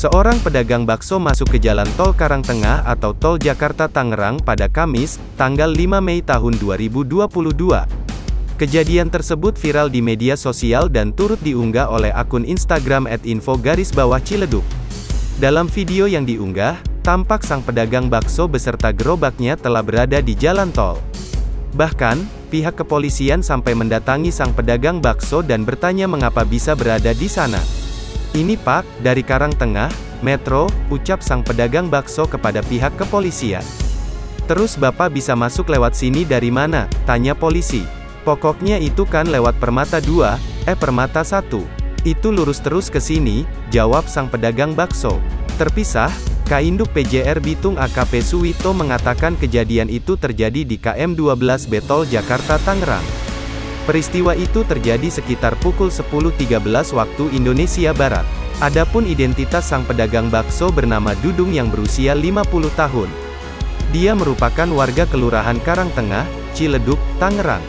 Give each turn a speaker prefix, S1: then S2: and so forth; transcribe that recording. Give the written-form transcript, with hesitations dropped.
S1: Seorang pedagang bakso masuk ke jalan tol Karangtengah atau tol Jakarta-Tangerang pada Kamis, tanggal 5 Mei tahun 2022. Kejadian tersebut viral di media sosial dan turut diunggah oleh akun Instagram @info_ciledug. Dalam video yang diunggah, tampak sang pedagang bakso beserta gerobaknya telah berada di jalan tol. Bahkan, pihak kepolisian sampai mendatangi sang pedagang bakso dan bertanya mengapa bisa berada di sana. "Ini Pak, dari Karangtengah, Metro," ucap sang pedagang bakso kepada pihak kepolisian. "Terus Bapak bisa masuk lewat sini dari mana?" tanya polisi. "Pokoknya itu kan lewat Permata 2, Permata 1. Itu lurus terus ke sini," jawab sang pedagang bakso. Terpisah, Kainduk PJR Bitung AKP Suwito mengatakan kejadian itu terjadi di KM 12B Tol Jakarta-Tangerang. Peristiwa itu terjadi sekitar pukul 10.13 waktu Indonesia Barat. Adapun identitas sang pedagang bakso bernama Dudung yang berusia 50 tahun. Dia merupakan warga Kelurahan Karangtengah, Ciledug, Tangerang.